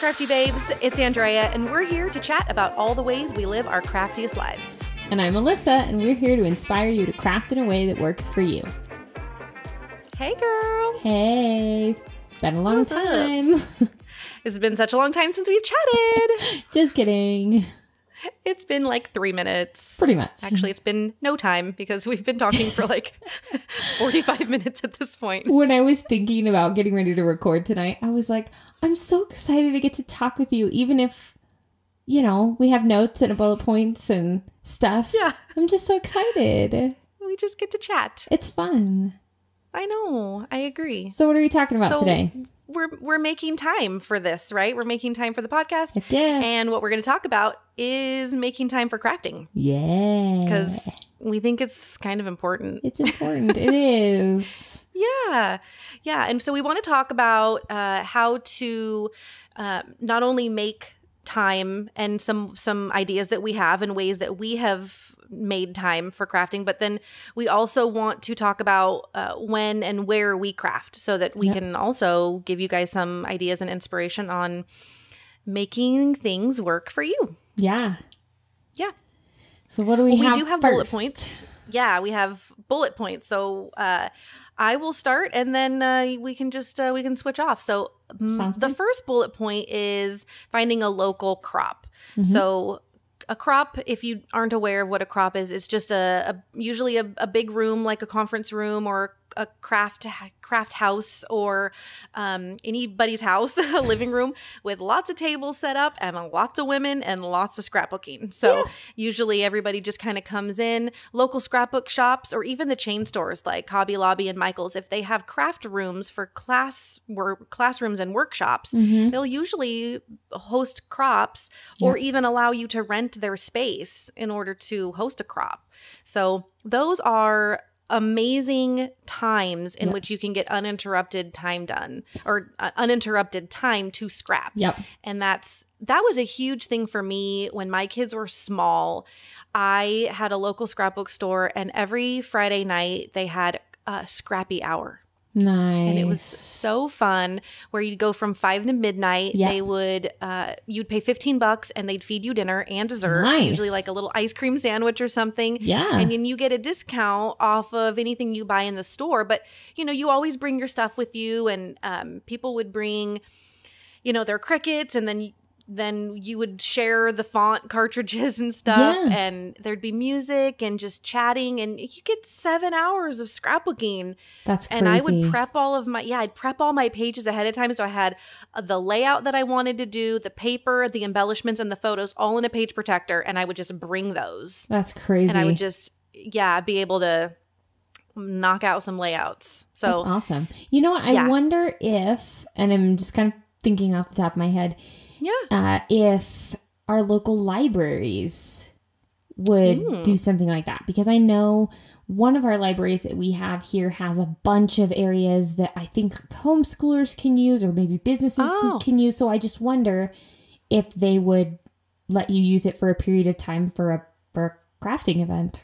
Crafty Babes, it's Andrea, and we're here to chat about all the ways we live our craftiest lives. And I'm Alyssa, and we're here to inspire you to craft in a way that works for you. Hey, girl. Hey. It's been a long What's time. It's been such a long time since we've chatted. Just kidding. It's been like 3 minutes. Pretty much. Actually, it's been no time because we've been talking for like 45 minutes at this point. When I was thinking about getting ready to record tonight, I was like, I'm so excited to get to talk with you, even if, you know, we have notes and bullet points and stuff. Yeah. I'm just so excited. We just get to chat. It's fun. I know. I agree. So what are we talking about today? We're making time for this, right? We're making time for the podcast. Yeah. And what we're going to talk about is making time for crafting. Yeah. Because we think it's kind of important. It's important. It is. Yeah. Yeah. And so we want to talk about how to not only make time and some ideas that we have and ways that we have made time for crafting, but then we also want to talk about when and where we craft so that we can also give you guys some ideas and inspiration on making things work for you. Yeah. Yeah. So what do we have? We do have first? bullet points. Yeah, we have bullet points. So I will start, and then we can just we can switch off. So the first bullet point is finding a local crop. Mm-hmm. So a crop, if you aren't aware of what a crop is, it's just usually a big room like a conference room or a craft house or anybody's house, a living room with lots of tables set up and lots of women and lots of scrapbooking. So usually everybody just kind of comes in. Local scrapbook shops or even the chain stores like Hobby Lobby and Michael's, if they have craft rooms for classrooms and workshops, they'll usually host crops or even allow you to rent their space in order to host a crop. So those are amazing times in which you can get uninterrupted time done or uninterrupted time to scrap. Yep. And that was a huge thing for me when my kids were small. I had a local scrapbook store, and every Friday night they had a scrappy hour. Nice. And it was so fun where you'd go from 5 to midnight. They would, you'd pay $15 and they'd feed you dinner and dessert, usually like a little ice cream sandwich or something. Yeah. And then you get a discount off of anything you buy in the store. But, you know, you always bring your stuff with you, and people would bring, you know, their Cricuts, and then you would share the font cartridges and stuff, and there'd be music and just chatting, and you get 7 hours of scrapbooking. That's crazy. And I would prep I'd prep all my pages ahead of time. So I had the layout that I wanted to do, the paper, the embellishments, and the photos all in a page protector, and I would just bring those. That's crazy. And I would just, be able to knock out some layouts. So that's awesome. You know what? I wonder if, and I'm just kind of thinking off the top of my head, if our local libraries would do something like that. Because I know one of our libraries that we have here has a bunch of areas that I think homeschoolers can use or maybe businesses can use. So I just wonder if they would let you use it for a period of time for a crafting event.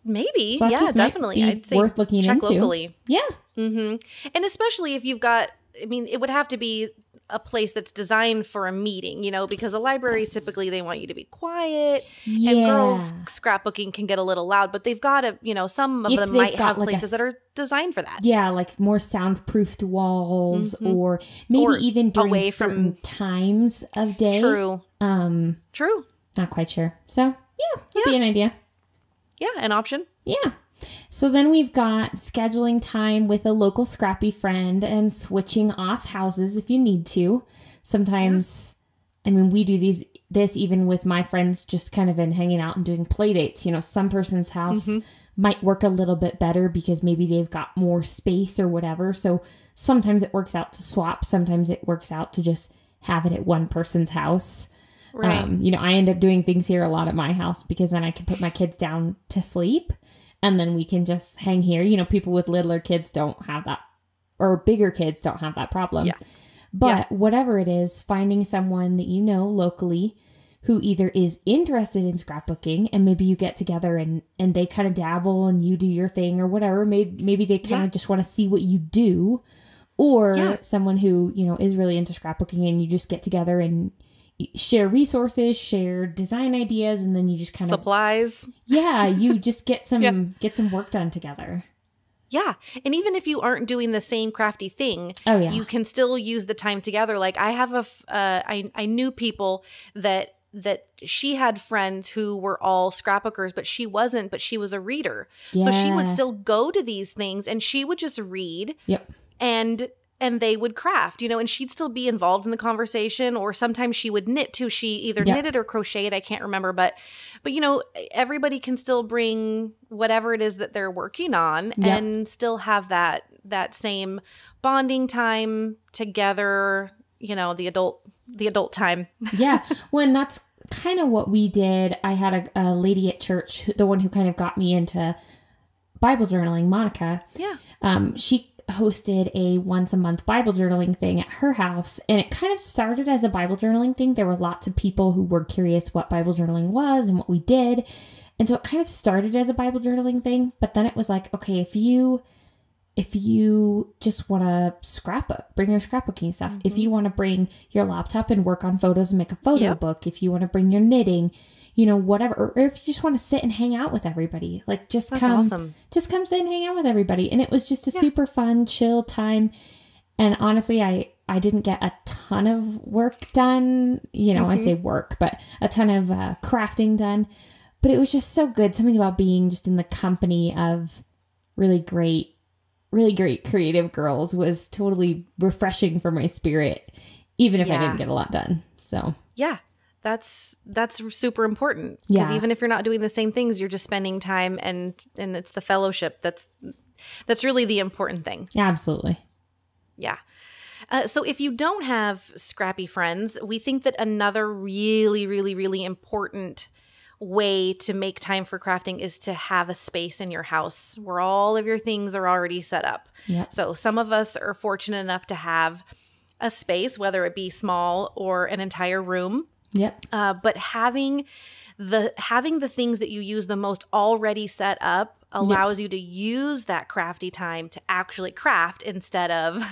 Maybe. So definitely. I'd say worth looking check into. Locally. Yeah. Mm-hmm. And especially if you've got, I mean, it would have to be a place that's designed for a meeting, you know, because a library, typically they want you to be quiet, and girls scrapbooking can get a little loud, but they've got to, you know, some of them might have places that are designed for that. Yeah, like more soundproofed walls, or maybe even during away certain times of day. True. True. Not quite sure. So that'd be an idea. Yeah, an option. Yeah. So then we've got scheduling time with a local scrappy friend and switching off houses if you need to. Sometimes, I mean, we do this even with my friends, just kind of in hanging out and doing play dates. You know, some person's house might work a little bit better because maybe they've got more space or whatever. So sometimes it works out to swap. Sometimes it works out to just have it at one person's house. Right. You know, I end up doing things here a lot at my house because then I can put my kids down to sleep. And then we can just hang here. You know, people with littler kids don't have that, or bigger kids don't have that problem. Yeah. But whatever it is, finding someone that you know locally who either is interested in scrapbooking, and maybe you get together and they kind of dabble and you do your thing or whatever. Maybe they kind of just want to see what you do. or someone who, is really into scrapbooking, and you just get together and share resources, share design ideas, and then you just kind of supplies. Yeah, you just get some work done together. Yeah. And even if you aren't doing the same crafty thing, you can still use the time together. Like I have I knew people that she had friends who were all scrapbookers, but she wasn't, but she was a reader. Yeah. So she would still go to these things and she would just read. Yep. And they would craft, and she'd still be involved in the conversation, or sometimes she would knit too. She either knitted or crocheted. I can't remember, but everybody can still bring whatever it is that they're working on and still have that same bonding time together, the adult time. Yeah. Well, and that's kind of what we did. I had a lady at church, the one who kind of got me into Bible journaling, Monica. Yeah. She hosted a once a month Bible journaling thing at her house, and it kind of started as a Bible journaling thing. There were lots of people who were curious what Bible journaling was and what we did, and so it kind of started as a Bible journaling thing. But then it was like, okay, if you just want to scrapbook, bring your scrapbooking stuff. If you want to bring your laptop and work on photos and make a photo book, if you want to bring your knitting, whatever, or if you just want to sit and hang out with everybody, like just come sit and hang out with everybody. And it was just a super fun, chill time. And honestly, I didn't get a ton of work done, I say work, but a ton of crafting done, but it was just so good. Something about being just in the company of really great creative girls was totally refreshing for my spirit, even if I didn't get a lot done. So yeah. That's super important, because even if you're not doing the same things, you're just spending time, and it's the fellowship that's really the important thing. Absolutely. Yeah. So if you don't have scrappy friends, we think that another really, really, really important way to make time for crafting is to have a space in your house where all of your things are already set up. Yep. So some of us are fortunate enough to have a space, whether it be small or an entire room. Yep. But having the things that you use the most already set up allows you to use that crafty time to actually craft instead of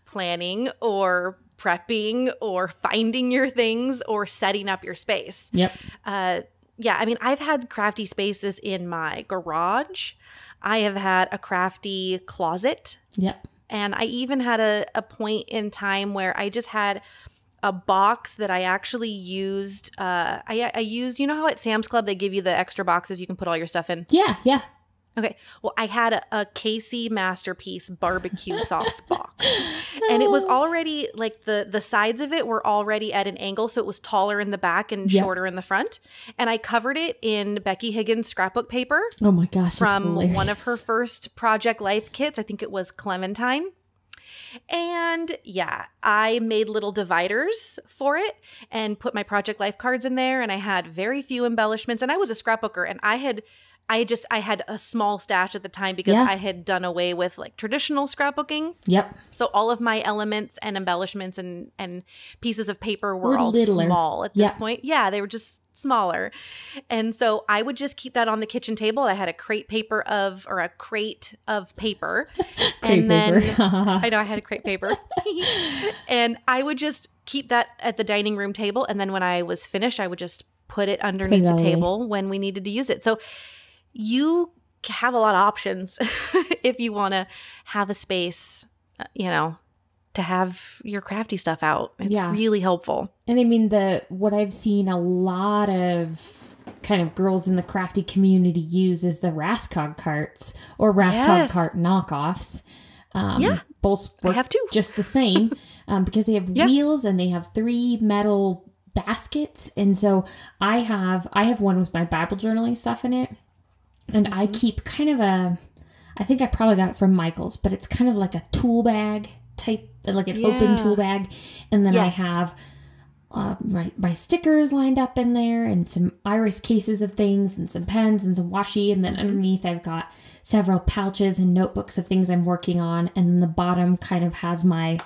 planning or prepping or finding your things or setting up your space. Yep. Yeah, I mean, I've had crafty spaces in my garage. I have had a crafty closet. Yep. And I even had a point in time where I just had a box that I actually used. I used, how at Sam's Club they give you the extra boxes you can put all your stuff in? Yeah, yeah. Okay. Well, I had a Casey Masterpiece barbecue sauce box. And it was already, like, the sides of it were already at an angle, so it was taller in the back and shorter in the front. And I covered it in Becky Higgins scrapbook paper. Oh my gosh, that's from hilarious. One of her first Project Life kits. I think it was Clementine. And yeah, I made little dividers for it and put my Project Life cards in there, and I had very few embellishments. And I was a scrapbooker, and I had a small stash at the time because I had done away with like traditional scrapbooking. Yep. So all of my elements and embellishments and pieces of paper were all littler. Small at this point. Yeah, they were just smaller. And so I would just keep that on the kitchen table. I had a crate of paper. And then I know I had a crate paper. And I would just keep that at the dining room table. And then when I was finished, I would just put it underneath the table when we needed to use it. So you have a lot of options if you want to have a space, to have your crafty stuff out. It's really helpful. And I mean, what I've seen a lot of kind of girls in the crafty community use is the Raskog carts or Raskog cart knockoffs. Both work I have two. Just the same because they have wheels and they have 3 metal baskets. And so I have one with my Bible journaling stuff in it. And I keep kind of I think I probably got it from Michael's, but it's kind of like a tool bag type, like an open tool bag. And then I have my stickers lined up in there and some iris cases of things and some pens and some washi. And then underneath I've got several pouches and notebooks of things I'm working on. And then the bottom kind of has my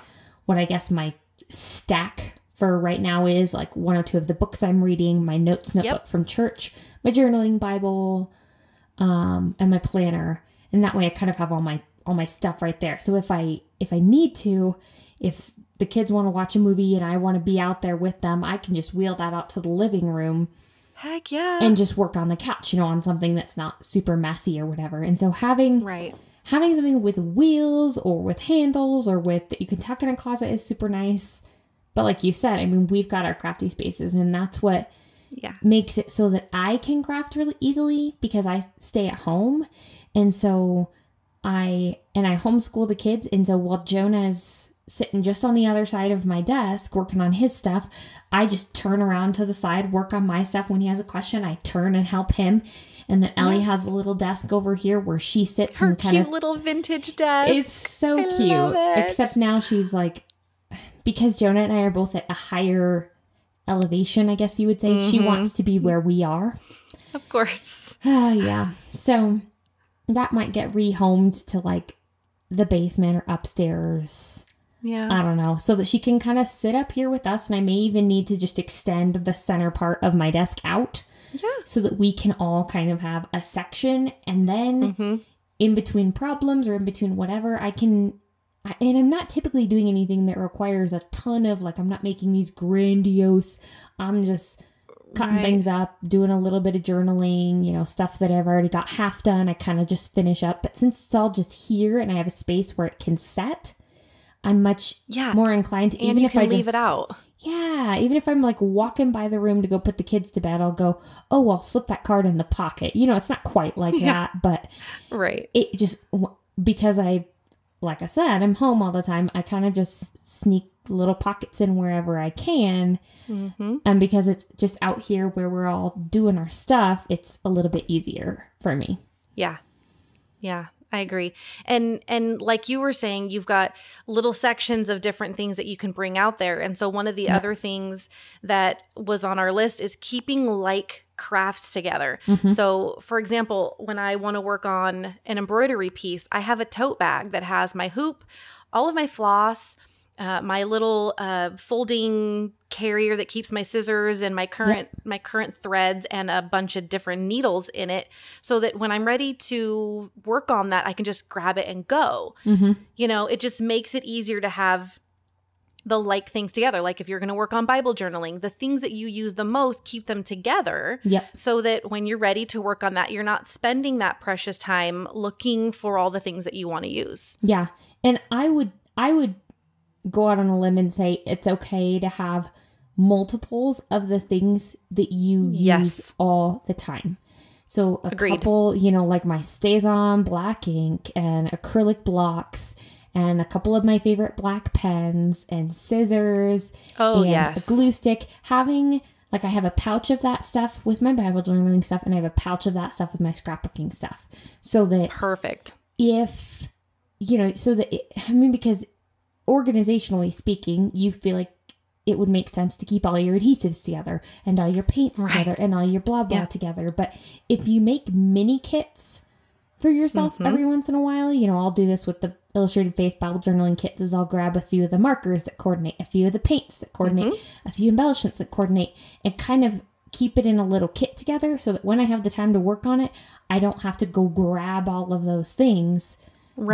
stack for right now is like 1 or 2 of the books I'm reading, my notes notebook from church, my journaling Bible, and my planner. And that way I kind of have all all my stuff right there. So if I need to, if the kids want to watch a movie and I want to be out there with them, I can just wheel that out to the living room. Heck yeah. And just work on the couch, on something that's not super messy or whatever. And so having something with wheels or with handles or that you can tuck in a closet is super nice. But like you said, I mean, we've got our crafty spaces, and that's what makes it so that I can craft really easily because I stay at home. And so I homeschool the kids. And so while Jonah's sitting just on the other side of my desk working on his stuff, I just turn around to the side, work on my stuff. When he has a question, I turn and help him. And then Ellie has a little desk over here where she sits and kind of... cute little vintage desk. It's so cute. Love it. Except now she's like... Because Jonah and I are both at a higher elevation, I guess you would say. She wants to be where we are. Of course. Yeah. So that might get rehomed to like the basement or upstairs. Yeah. I don't know. So that she can kind of sit up here with us. And I may even need to just extend the center part of my desk out. Yeah. So that we can all kind of have a section. And then in between problems or in between whatever, and I'm not typically doing anything that requires a ton of, like, I'm not making these grandiose, I'm just cutting things up, doing a little bit of journaling, stuff that I've already got half done. I kind of just finish up. But since it's all just here and I have a space where it can set, I'm much more inclined to, even if I just leave it out. Yeah. Even if I'm like walking by the room to go put the kids to bed, I'll go, oh, I'll slip that card in the pocket. It's not quite like that, but it just, because like I said, I'm home all the time. I kind of just sneak little pockets in wherever I can. And because it's just out here where we're all doing our stuff, it's a little bit easier for me. Yeah. Yeah, I agree. And like you were saying, you've got little sections of different things that you can bring out there. And so one of the other things that was on our list is keeping like crafts together. So for example, when I want to work on an embroidery piece, I have a tote bag that has my hoop, all of my floss, my little folding carrier that keeps my scissors and my current threads and a bunch of different needles in it, so that when I'm ready to work on that, I can just grab it and go. It just makes it easier to have the like things together. Like if you're going to work on Bible journaling, the things that you use the most, keep them together so that when you're ready to work on that, you're not spending that precious time looking for all the things that you want to use. Yeah. And I would go out on a limb and say it's okay to have multiples of the things that you use all the time. So a couple, like my StazOn black ink and acrylic blocks and a couple of my favorite black pens and scissors and a glue stick. Having, like, I have a pouch of that stuff with my Bible journaling stuff, and I have a pouch of that stuff with my scrapbooking stuff. So that if, because organizationally speaking, you feel like it would make sense to keep all your adhesives together and all your paints together and all your blah, blah together. But if you make mini kits for yourself every once in a while, I'll do this with the Illustrated Faith Bible journaling kits, is I'll grab a few of the markers that coordinate, a few of the paints that coordinate, a few embellishments that coordinate, and kind of keep it in a little kit together so that when I have the time to work on it, I don't have to go grab all of those things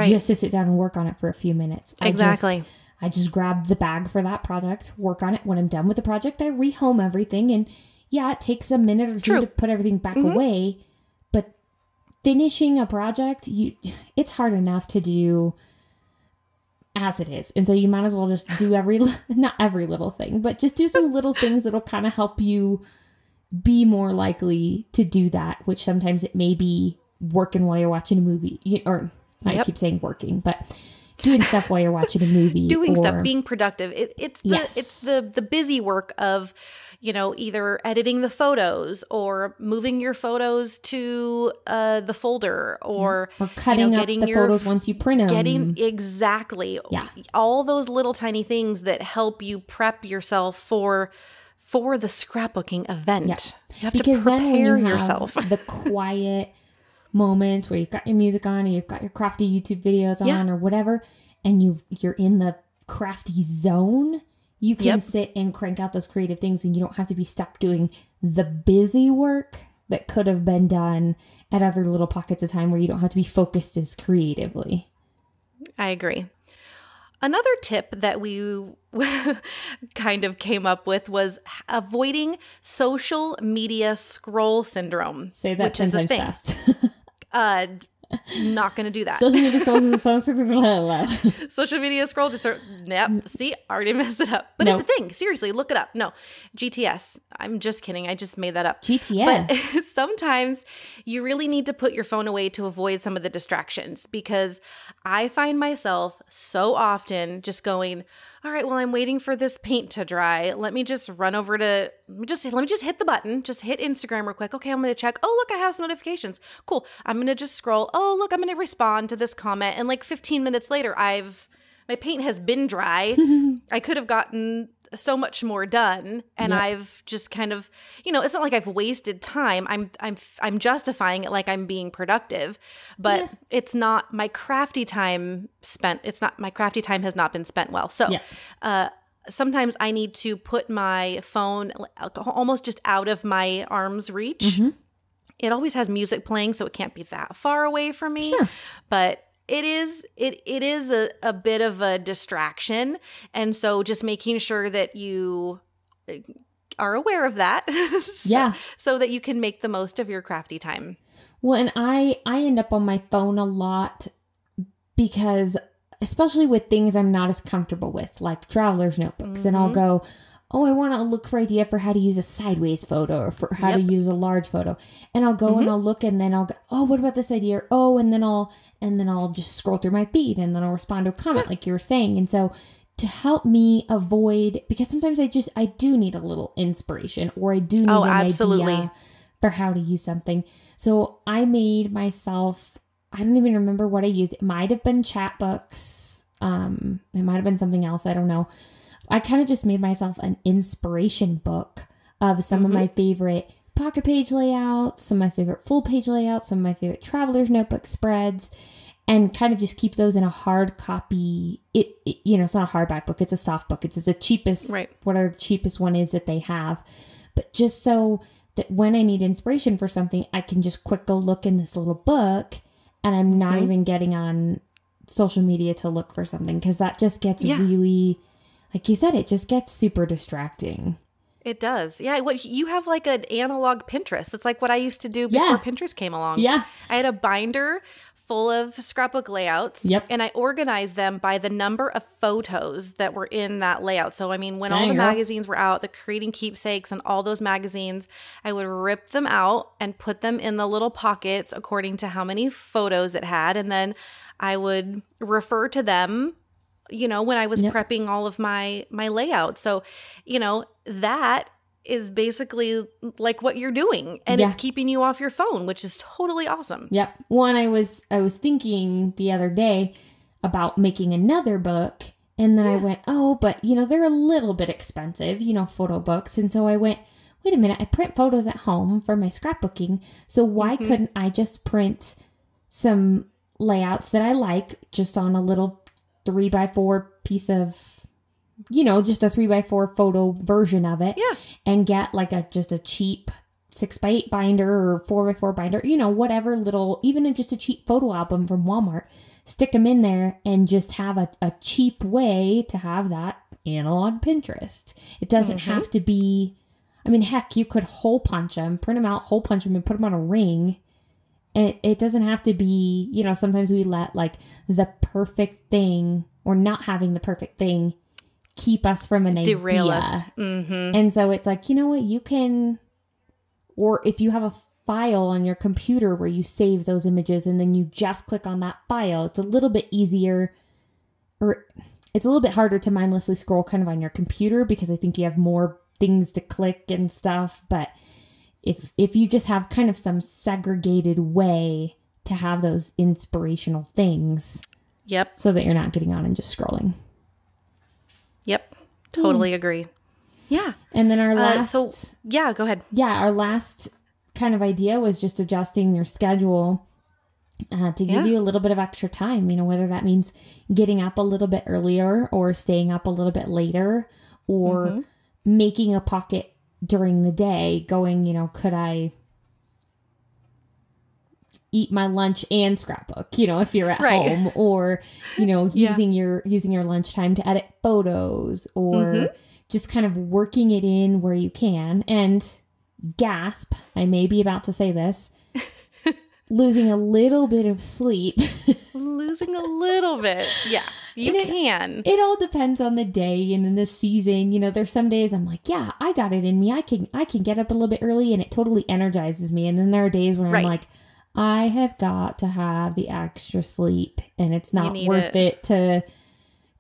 just to sit down and work on it for a few minutes. Exactly. I just grab the bag for that project, work on it. When I'm done with the project, I rehome everything. And it takes a minute or two to put everything back away. But finishing a project, it's hard enough to do as it is. And so you might as well just do not every little thing, but just do some little things that'll kind of help you be more likely to do that, which sometimes it may be working while you're watching a movie, I keep saying working, but doing stuff while you're watching a movie. Stuff, being productive. It's the busy work of, either editing the photos or moving your photos to the folder or cutting up the photos once you print them. All those little tiny things that help you prep yourself for the scrapbooking event. You have to prepare then when you yourself. Have the quiet moments where you've got your music on and you've got your crafty YouTube videos on or whatever, and you're in the crafty zone, you can sit and crank out those creative things, and you don't have to be stuck doing the busy work that could have been done at other little pockets of time where you don't have to be focused as creatively. I agree. Another tip that we kind of came up with was avoiding social media scroll syndrome. Say that 10 times fast. Not going to do that. Social media scroll Social media scroll see, already messed it up. But It's a thing. Seriously, look it up. No, GTS. I'm just kidding. I just made that up. GTS. But sometimes you really need to put your phone away to avoid some of the distractions, because I find myself so often just going, all right, well, I'm waiting for this paint to dry. Let me just run over to, let me just hit the button, just hit Instagram real quick. Okay, I'm going to check. Oh, look, I have some notifications. Cool. I'm going to just scroll. Oh, look, I'm going to respond to this comment. And like 15 minutes later, my paint has been dry. I could have gotten so much more done, and I've just kind of, it's not like I've wasted time. I'm justifying it like I'm being productive, but it's not my crafty time spent. It's not, my crafty time has not been spent well. So sometimes I need to put my phone almost just out of my arm's reach. Mm-hmm. It always has music playing, so it can't be that far away from me. Sure. But it is a bit of a distraction. And so just making sure that you are aware of that. So that you can make the most of your crafty time. Well, and I end up on my phone a lot because, especially with things I'm not as comfortable with, like traveler's notebooks, mm-hmm. and I'll go, oh, I want to look for idea for how to use a sideways photo or for how to use a large photo. And I'll go mm-hmm. and I'll look, and then I'll go, oh, what about this idea? Oh, and then I'll just scroll through my feed, and then I'll respond to a comment like you were saying. And so to help me avoid, because sometimes I do need a little inspiration, or I do need an idea for how to use something. So I made myself, I don't even remember what I used. It might have been chat books. It might have been something else. I don't know. I kind of just made myself an inspiration book of some mm-hmm. of my favorite pocket page layouts, some of my favorite full page layouts, some of my favorite traveler's notebook spreads, and kind of just keep those in a hard copy. It's not a hardback book. It's a soft book. It's the cheapest, whatever the cheapest one is that they have. But just so that when I need inspiration for something, I can just quick go look in this little book, and I'm not mm-hmm. even getting on social media to look for something, because that just gets really... Like you said, it just gets super distracting. It does. Yeah. You have like an analog Pinterest. It's like what I used to do before Pinterest came along. Yeah. I had a binder full of scrapbook layouts. Yep. And I organized them by the number of photos that were in that layout. So, I mean, when all the magazines were out, the Creating Keepsakes and all those magazines, I would rip them out and put them in the little pockets according to how many photos it had. And then I would refer to them when I was prepping all of my layout. So, that is basically like what you're doing, and it's keeping you off your phone, which is totally awesome. Yep. Well, and I was thinking the other day about making another book, and then I went, oh, but they're a little bit expensive, photo books. And so I went, wait a minute, I print photos at home for my scrapbooking. So why mm-hmm. couldn't I just print some layouts that I like just on a little 3x4 piece of, just a 3x4 photo version of it, and get like just a cheap 6x8 binder or 4x4 binder, whatever little, even just a cheap photo album from Walmart, stick them in there and just have a cheap way to have that analog Pinterest. It doesn't mm-hmm. have to be, heck, you could hole punch them, print them out, hole punch them, and put them on a ring. It doesn't have to be, sometimes we let like the perfect thing or not having the perfect thing keep us from an Derail idea. Us. Mm-hmm. And so it's like, you know what, you can, or if you have a file on your computer where you save those images and then you just click on that file, it's a little bit easier, or it's a little bit harder to mindlessly scroll kind of on your computer, because I think you have more things to click and stuff. But if you just have kind of some segregated way to have those inspirational things. Yep. So that you're not getting on and just scrolling. Yep. Totally agree. Yeah. And then our last... go ahead. Yeah. Our last kind of idea was just adjusting your schedule to give you a little bit of extra time, whether that means getting up a little bit earlier or staying up a little bit later, or mm-hmm. making a pocket during the day going, could I eat my lunch and scrapbook, if you're at home, or, using your lunchtime to edit photos, or just kind of working it in where you can. And gasp, I may be about to say this, losing a little bit of sleep. Losing a little bit. Yeah, you can. It all depends on the day and in the season. There's some days I'm like, yeah, I got it in me. I can get up a little bit early and it totally energizes me. And then there are days where I'm like, I have got to have the extra sleep and it's not worth it to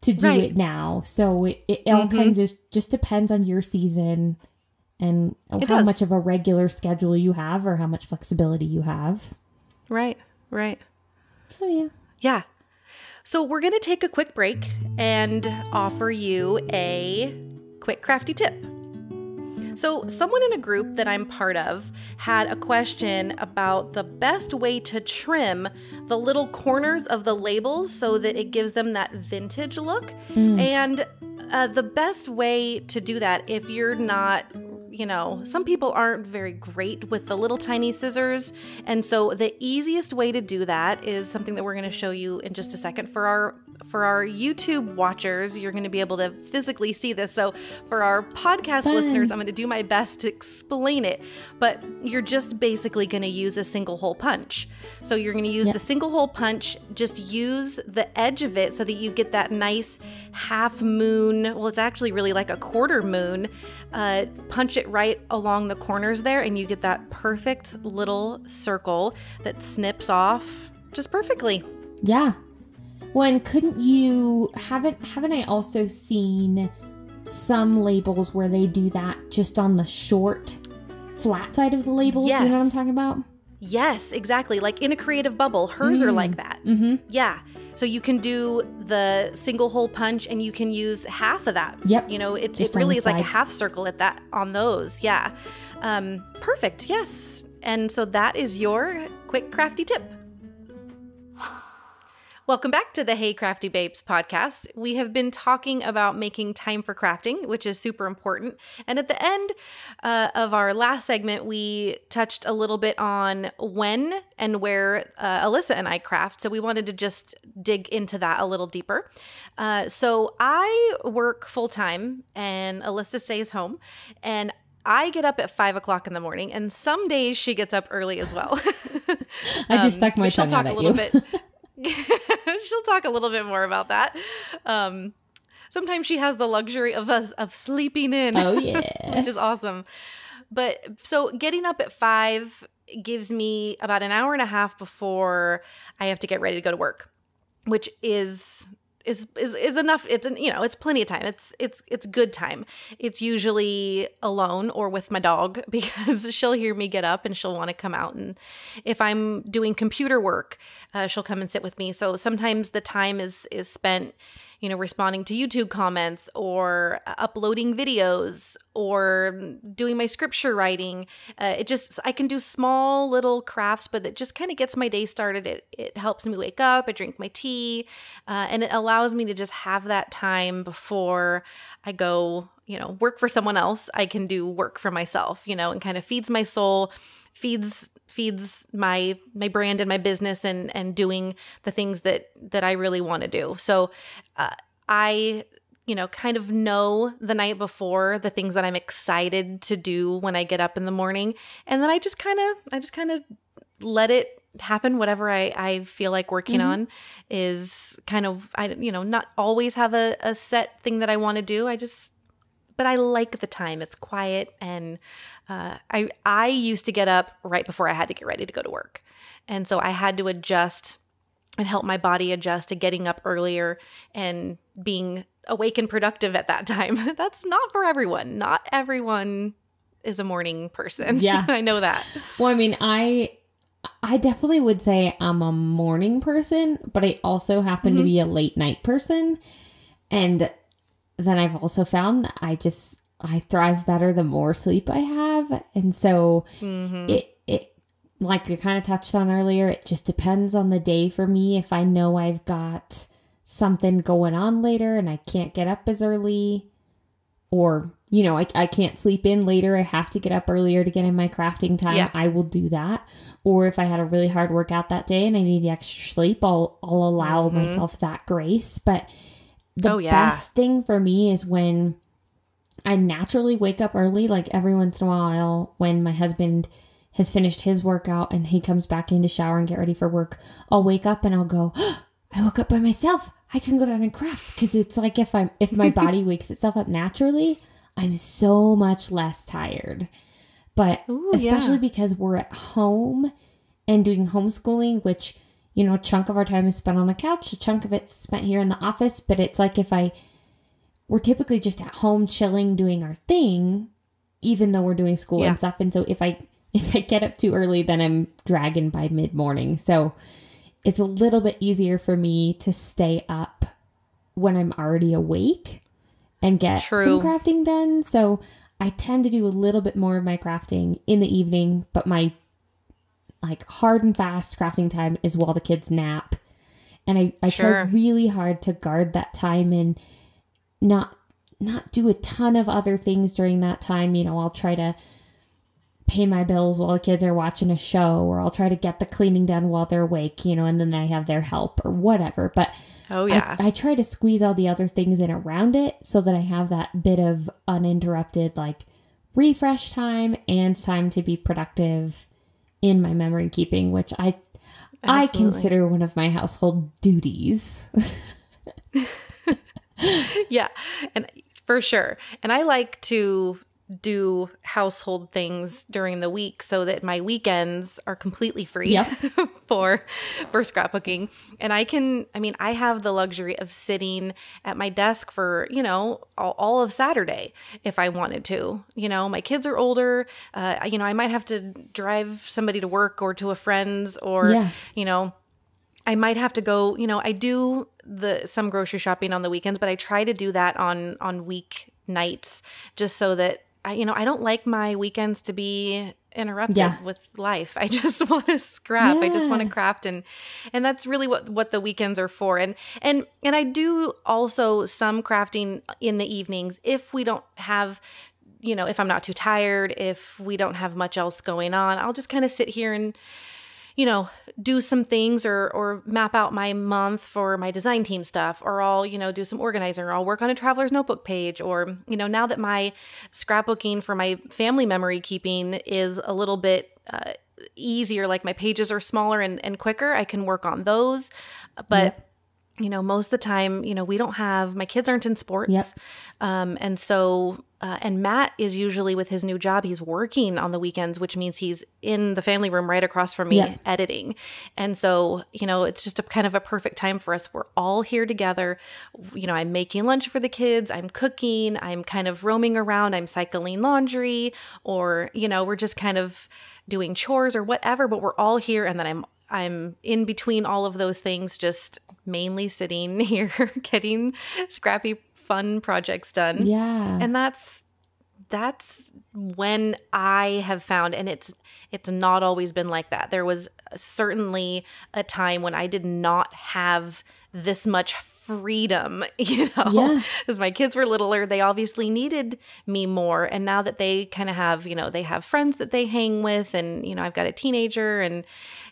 do it now. So it all kind of just depends on your season and how much of a regular schedule you have or how much flexibility you have. Right. So, yeah. Yeah. So we're going to take a quick break and offer you a quick crafty tip. So someone in a group that I'm part of had a question about the best way to trim the little corners of the labels so that it gives them that vintage look. And the best way to do that, if you're not, some people aren't very great with the little tiny scissors. And so the easiest way to do that is something that we're going to show you in just a second. For our YouTube watchers, you're going to be able to physically see this. So for our podcast listeners, I'm going to do my best to explain it. But you're just basically going to use a single hole punch. So you're going to use the single hole punch, just use the edge of it so that you get that nice half moon. Well, it's actually really like a quarter moon. Punch it right along the corners there and you get that perfect little circle that snips off just perfectly. Yeah. Well, and haven't I also seen some labels where they do that just on the short, flat side of the label? Yes. Do you know what I'm talking about? Yes, exactly. Like in a creative bubble, hers are like that. Yeah. So you can do the single hole punch and you can use half of that. Yep. It really is like a half circle on those. Yeah. Perfect. Yes. And so that is your quick crafty tip. Welcome back to the Hey Crafty Babes podcast. We have been talking about making time for crafting, which is super important. And at the end of our last segment, we touched a little bit on when and where Alyssa and I craft. So we wanted to just dig into that a little deeper. So I work full time and Alyssa stays home. And I get up at 5 o'clock in the morning, and some days she gets up early as well. I just stuck my tongue out at you. She'll talk a little bit more about that. Sometimes she has the luxury of sleeping in. Oh, yeah. Which is awesome. But so getting up at 5 gives me about an hour and a half before I have to get ready to go to work, which is enough. It's plenty of time. It's good time. It's usually alone or with my dog because she'll hear me get up and she'll want to come out. And if I'm doing computer work, she'll come and sit with me. So sometimes the time is spent, responding to YouTube comments or uploading videos or doing my scripture writing. I can do small little crafts, but it just kind of gets my day started. It helps me wake up. I drink my tea, and it allows me to just have that time before I go, work for someone else. I can do work for myself, and kind of feeds my soul, feeds my brand and my business and doing the things that I really want to do. So I kind of know the night before the things that I'm excited to do when I get up in the morning. And then I just kind of let it happen. Whatever I feel like working on is kind of, not always have a set thing that I want to do. But I like the time. It's quiet. And I used to get up right before I had to get ready to go to work. And so I had to adjust and help my body adjust to getting up earlier and being awake and productive at that time. That's not for everyone. Not everyone is a morning person. Yeah. I know that. Well, I mean, I definitely would say I'm a morning person, but I also happen to be a late night person. And then I've also found that I thrive better the more sleep I have. And so it like we kind of touched on earlier, it just depends on the day for me. If I know I've got something going on later and I can't get up as early, or, you know, I can't sleep in later. I have to get up earlier to get in my crafting time. Yeah. I will do that. Or if I had a really hard workout that day and I need the extra sleep, I'll allow myself that grace. But the best thing for me is when I naturally wake up early, like every once in a while when my husband has finished his workout and he comes back in to shower and get ready for work, I'll wake up and I'll go, oh, I woke up by myself. I can go down and craft. Because it's like if my body wakes itself up naturally, I'm so much less tired. But especially because we're at home and doing homeschooling, which, you know, a chunk of our time is spent on the couch, a chunk of it's spent here in the office. But it's like we're typically just at home chilling, doing our thing, even though we're doing school and stuff. And so if I get up too early, then I'm dragging by mid-morning. So it's a little bit easier for me to stay up when I'm already awake and get some crafting done. So I tend to do a little bit more of my crafting in the evening, but my like hard and fast crafting time is while the kids nap. And I try really hard to guard that time and not do a ton of other things during that time. You know, I'll try to pay my bills while the kids are watching a show, or I'll try to get the cleaning done while they're awake, you know, and then I have their help or whatever. But I try to squeeze all the other things in around it so that I have that bit of uninterrupted, like, refresh time and time to be productive in my memory keeping, which I consider one of my household duties. Yeah, and for sure. And I like to do household things during the week so that my weekends are completely free for scrapbooking. And I have the luxury of sitting at my desk for, you know, all of Saturday if I wanted to. You know, my kids are older. You know, I might have to drive somebody to work or to a friend's, or, you know, I might have to go, you know, I do some grocery shopping on the weekends, but I try to do that on week nights just so that I don't like my weekends to be interrupted with life. I just want to scrap. I just want to craft, and that's really what the weekends are for. And I do also some crafting in the evenings if we don't have, you know, if I'm not too tired, if we don't have much else going on, I'll just kind of sit here and, you know, do some things or map out my month for my design team stuff, or I'll, you know, do some organizing, or I'll work on a traveler's notebook page, or, you know, now that my scrapbooking for my family memory keeping is a little bit easier, like my pages are smaller and quicker, I can work on those. But you know, most of the time, you know, my kids aren't in sports. And so, and Matt is usually with his new job, he's working on the weekends, which means he's in the family room right across from me editing. And so, you know, it's just a kind of a perfect time for us. We're all here together. You know, I'm making lunch for the kids. I'm cooking. I'm kind of roaming around. I'm cycling laundry, or, you know, we're just kind of doing chores or whatever, but we're all here. And then I'm in between all of those things, just mainly sitting here getting scrappy fun projects done. Yeah. And that's when I have found, and it's not always been like that. There was certainly a time when I did not have this much freedom, you know, because my kids were littler. They obviously needed me more. And now that they kind of have, you know, they have friends that they hang with, and, you know, I've got a teenager, and,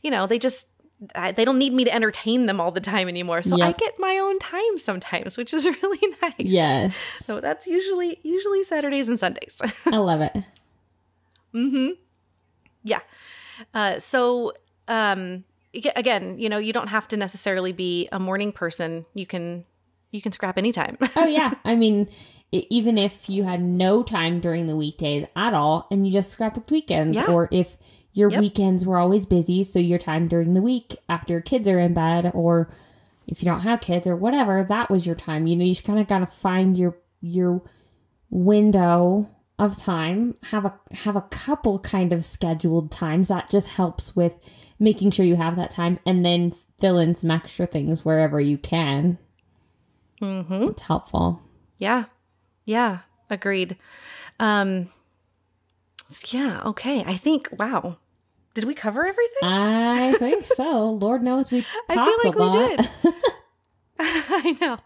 you know, they don't need me to entertain them all the time anymore. So I get my own time sometimes, which is really nice. Yes. So that's usually Saturdays and Sundays. I love it. Yeah. Again, you know, you don't have to necessarily be a morning person. You can scrap anytime. Oh yeah. I mean, even if you had no time during the weekdays at all and you just scrapbooked weekends, or if your weekends were always busy, so your time during the week after your kids are in bed, or if you don't have kids or whatever, that was your time. You know, you just kind of got to find your window of time, have a couple kind of scheduled times. That just helps with making sure you have that time, and then fill in some extra things wherever you can. It's helpful. Yeah. Yeah. Agreed. Yeah. Okay. I think, wow. Did we cover everything? I think so. Lord knows we talked a lot. We did. I Yeah.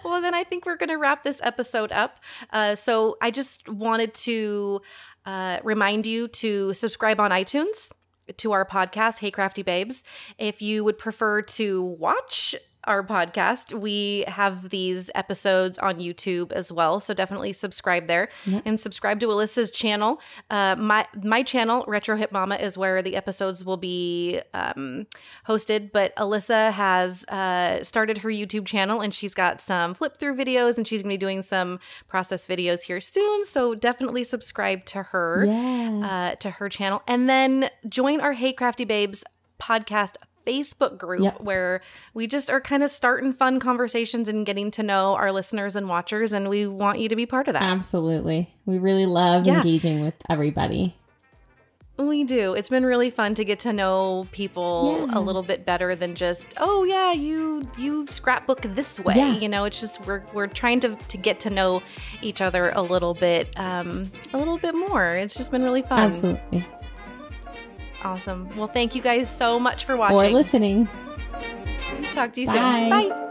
Well, then I think we're going to wrap this episode up. So I just wanted to remind you to subscribe on iTunes to our podcast, Hey Crafty Babes. If you would prefer to watch our podcast, we have these episodes on YouTube as well, so definitely subscribe there. And subscribe to Alyssa's channel. My channel, Retro Hip Mama, is where the episodes will be hosted, but Alyssa has started her YouTube channel, and she's got some flip through videos, and she's gonna be doing some process videos here soon, so definitely subscribe to her to her channel, and then join our Hey Crafty Babes podcast Facebook group where we just are kind of starting fun conversations and getting to know our listeners and watchers, and we want you to be part of that. Absolutely. We really love engaging with everybody. We do. It's been really fun to get to know people a little bit better than just, oh yeah, you scrapbook this way. You know, it's just we're trying to get to know each other a little bit more. It's just been really fun. Absolutely. Awesome. Well, thank you guys so much for watching. Or listening. Talk to you soon. Bye.